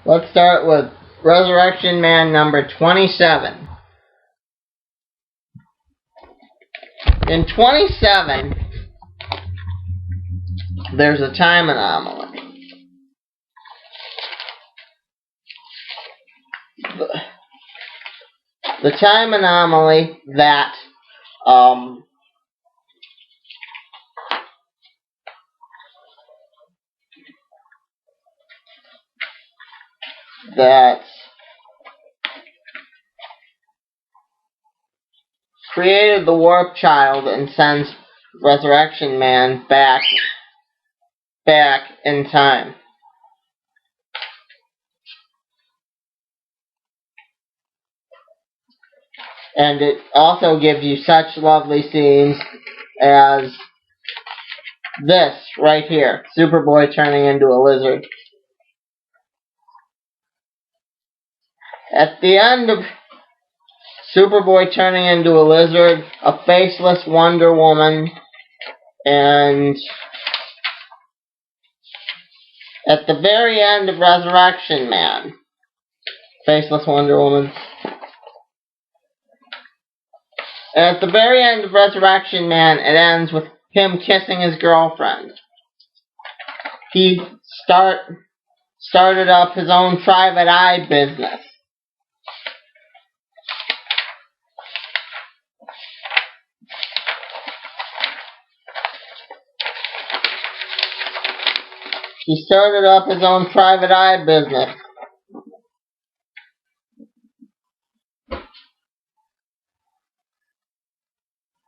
Let's start with Resurrection Man number 27. In 27, there's a time anomaly. The time anomaly that created the Warp Child and sends Resurrection Man back in time. And it also gives you such lovely scenes as this right here, Superboy turning into a lizard. At the end of Superboy turning into a lizard, a faceless Wonder Woman, and at the very end of Resurrection Man, faceless Wonder Woman. At the very end of Resurrection Man, it ends with him kissing his girlfriend. He started up his own private eye business. He started up his own private eye business.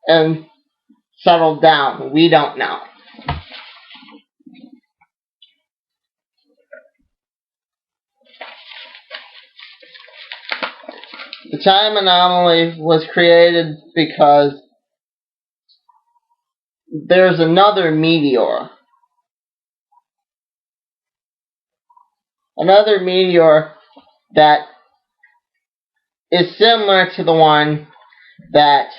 And settled down. We don't know. The time anomaly was created because there's another meteor. Another meteor that is similar to the one that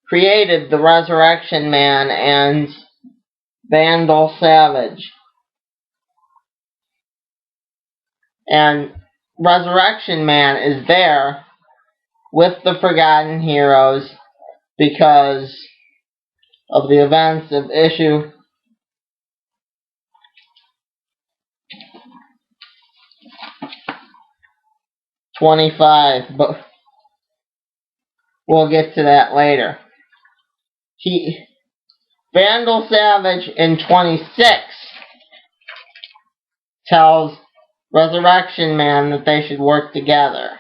created the Resurrection Man and Vandal Savage. And Resurrection Man is there with the Forgotten Heroes because of the events of issue 25, but we'll get to that later. Vandal Savage in 26 tells Resurrection Man that they should work together.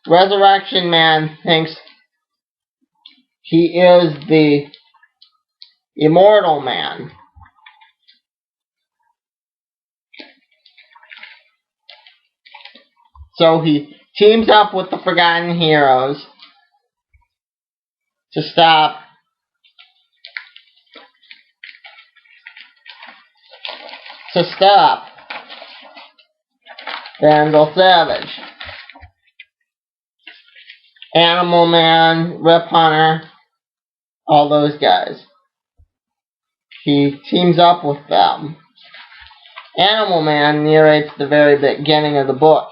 Resurrection Man thinks he is the Immortal Man. So he teams up with the Forgotten Heroes to stop Vandal Savage. Animal Man, Rip Hunter, all those guys. He teams up with them. Animal Man narrates the very beginning of the book.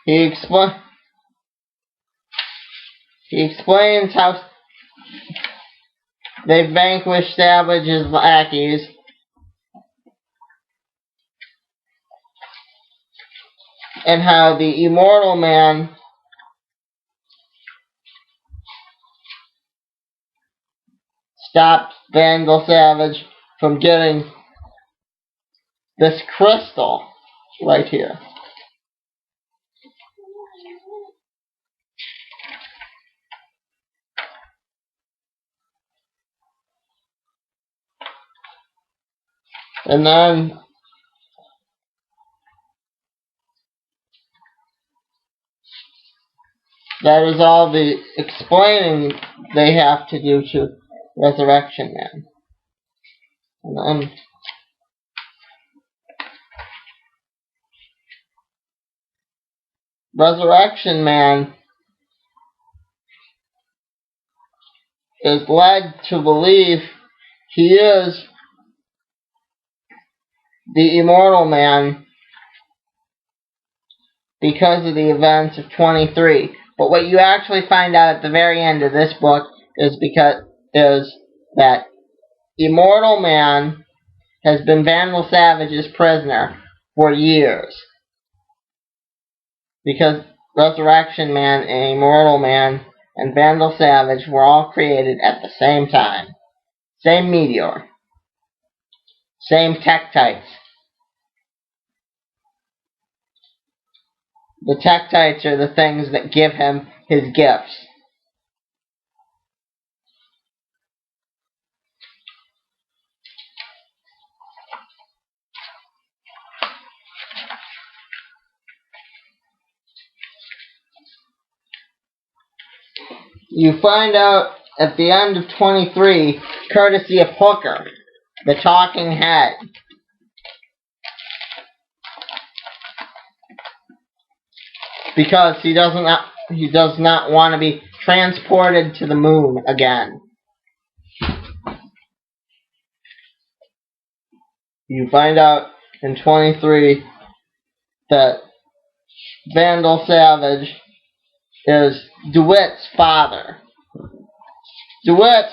He explains how they vanquished Savage's lackeys and how the Immortal Man stopped Vandal Savage from getting this crystal right here. And then That is all the explaining they have to do to Resurrection Man. And then Resurrection Man is led to believe he is the Immortal Man because of the events of 23. But what you actually find out at the very end of this book is that Immortal Man has been Vandal Savage's prisoner for years. Because Resurrection Man and Immortal Man and Vandal Savage were all created at the same time. Same meteor. Same Tektites. The Tektites are the things that give him his gifts. You find out at the end of 23, courtesy of Hooker, the talking head. Because he does not want to be transported to the moon again. You find out in 23 that Vandal Savage is DeWitt's father. DeWitt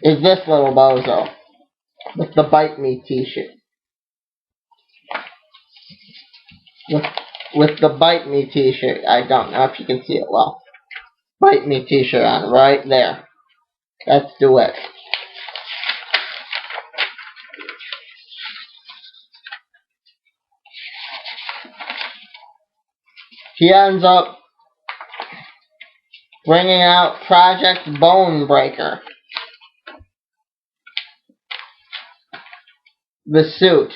is this little bozo with the Bite Me t-shirt. With the Bite Me t-shirt. I don't know if you can see it well. Bite Me t-shirt on right there. That's DeWitt. He ends up bringing out Project Bonebreaker. The suit.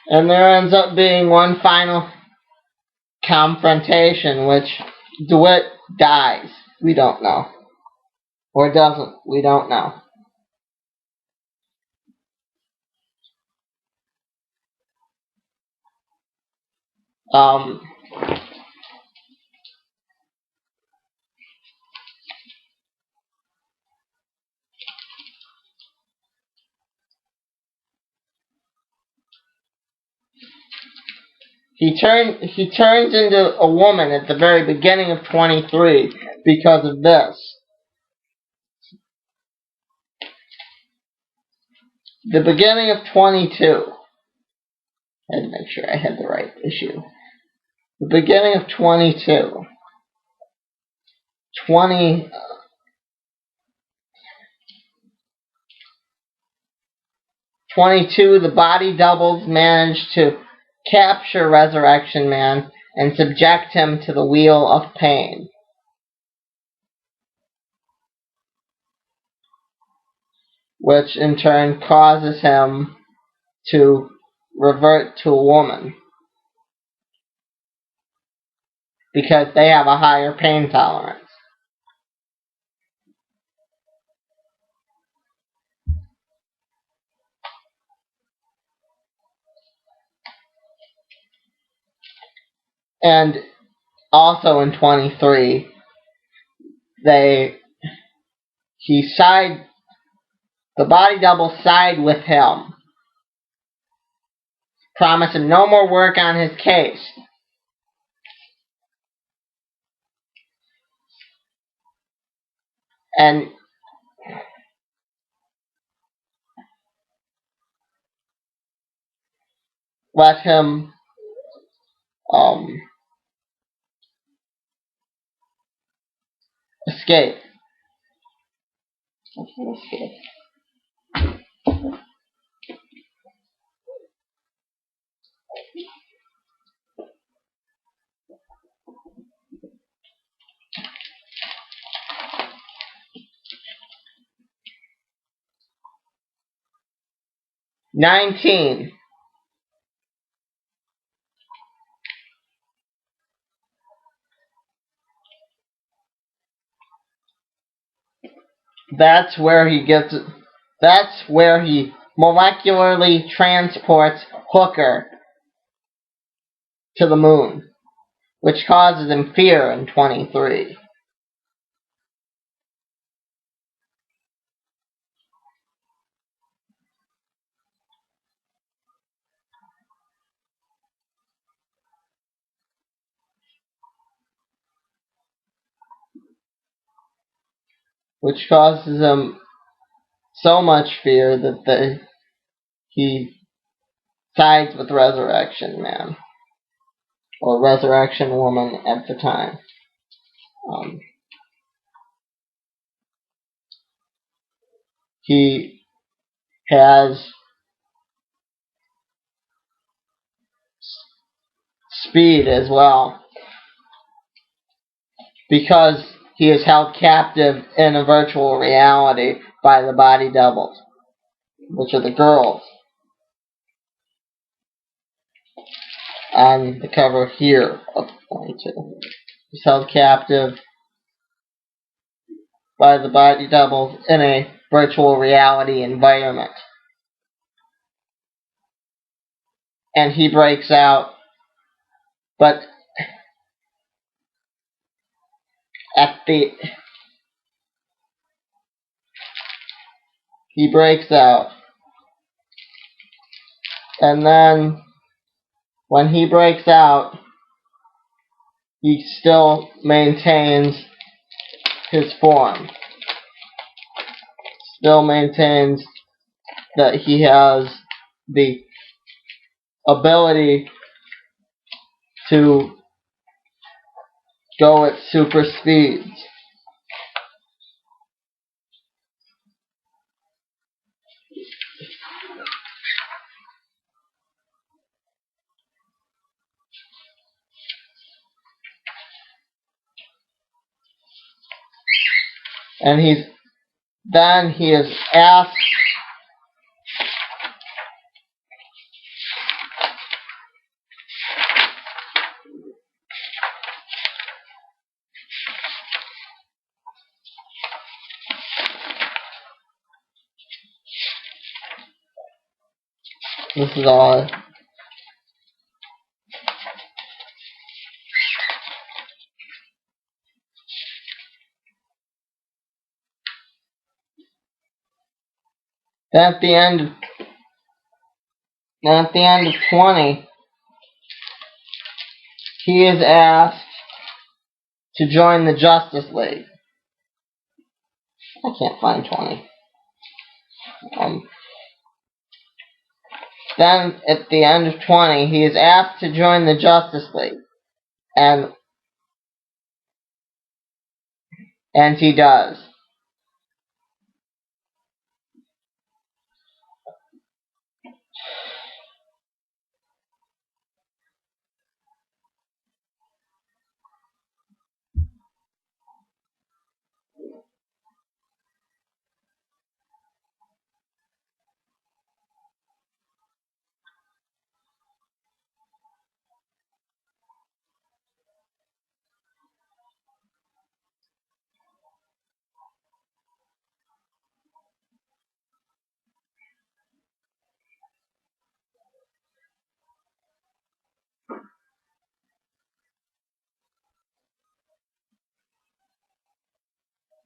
And there ends up being one final confrontation, which DeWitt dies. We don't know. Or doesn't. We don't know. He turns into a woman at the very beginning of 23 because of this. The beginning of 22. I had to make sure I had the right issue. The beginning of 22. 22, the body doubles managed to capture Resurrection Man and subject him to the Wheel of Pain. Which in turn causes him to revert to a woman. Because they have a higher pain tolerance. And also in 23, the body double side with him, promising no more work on his case. And let him escape. 19. That's where he molecularly transports Hooker to the moon, which causes him fear in 23. Which causes him so much fear that he sides with Resurrection Man, or Resurrection Woman at the time. He has speed as well, because he is held captive in a virtual reality by the body doubles, which are the girls. On the cover here of 22. He's held captive by the body doubles in a virtual reality environment. And he breaks out, but he breaks out, and then when he breaks out, he still maintains his form. Still maintains that he has the ability to go at super speeds. And he is asked this is all. At the end of 20, he is asked to join the Justice League. I can't find 20. Then, at the end of 20, he is asked to join the Justice League. And he does.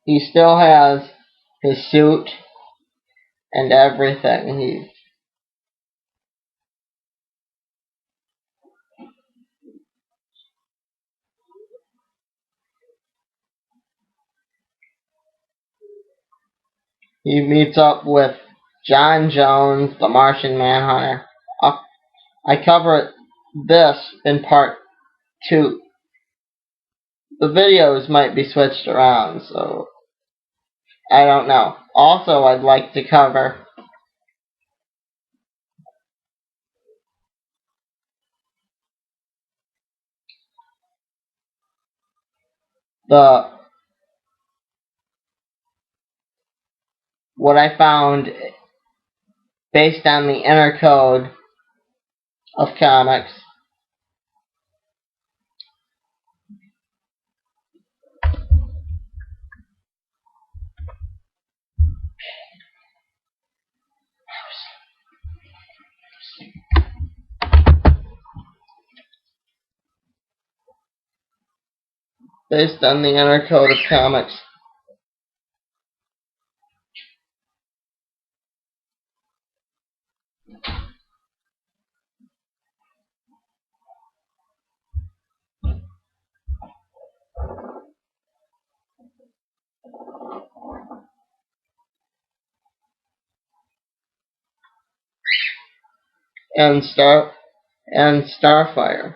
He still has his suit and everything. He meets up with John Jones, the Martian Manhunter. I cover this in part 2. The videos might be switched around, so I don't know. Also, I'd like to cover what I found based on the inner code of comics. Based on the inner code of comics. And Starfire.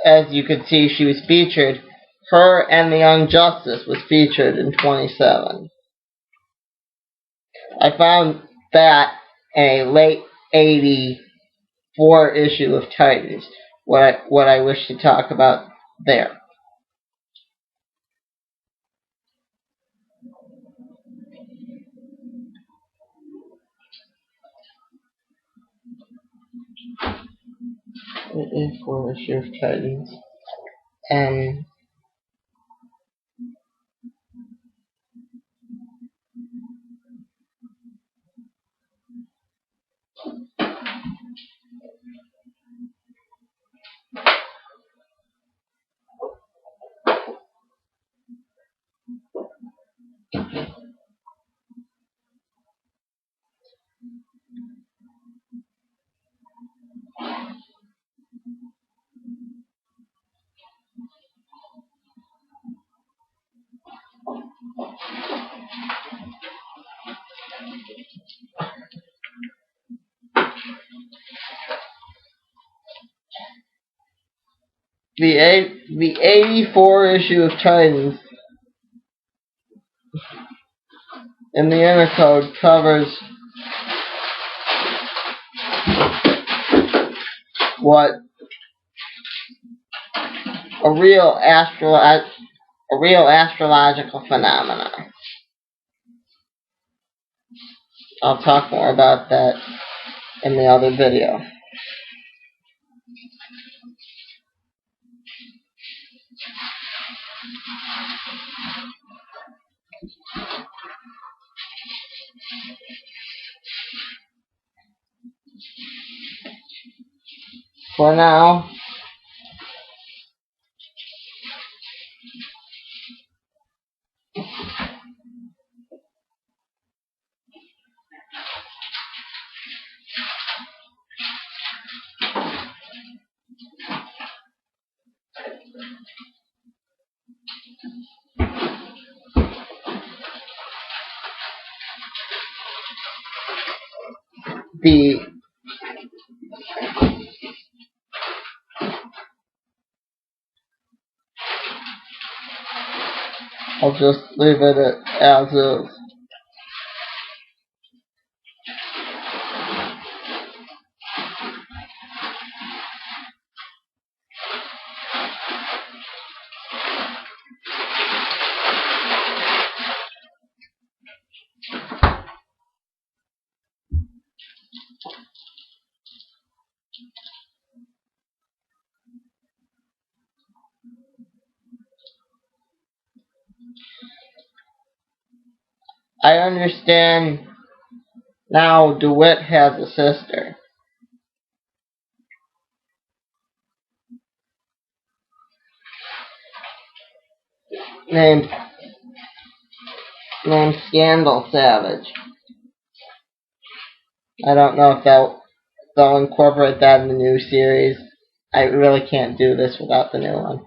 As you could see, she was featured. Her and the Young Justice was featured in 27. I found that a late 84 issue of Titans. What I wish to talk about there. Late 84 issue of Titans. And the 84 issue of Titans in the inner code covers what a real astrological phenomena. I'll talk more about that in the other video. For now, I'll just leave it as is. I understand now DeWitt has a sister. Named Scandal Savage. I don't know if they'll incorporate that in the new series. I really can't do this without the new one.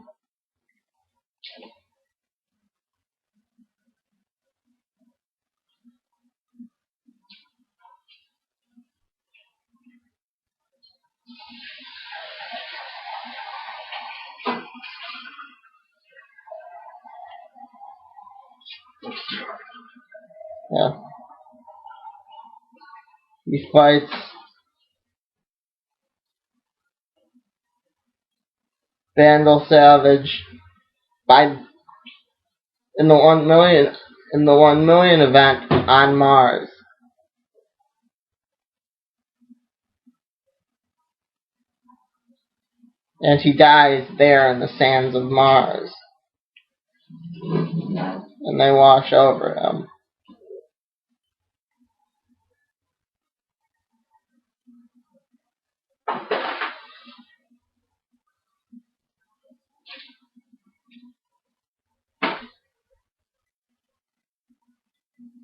Yeah. He fights Vandal Savage in the 1 million in the 1 million event on Mars. And he dies there in the sands of Mars. And they wash over him.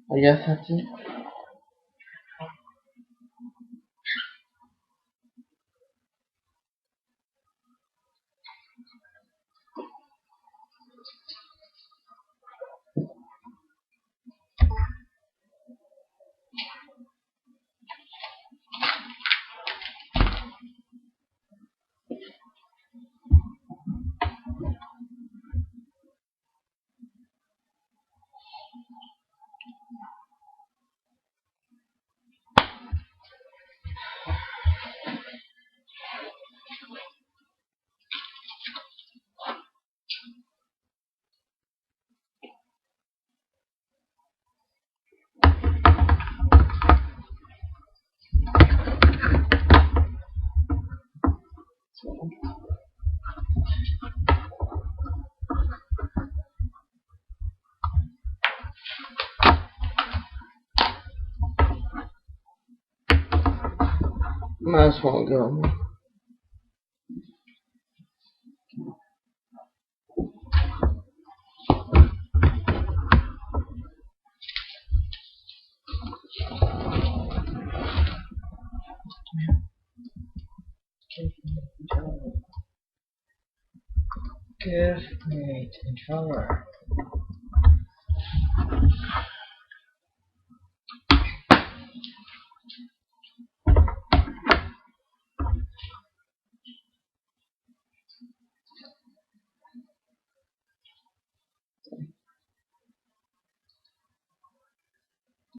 I guess that's it. Might as well go. Give me controller.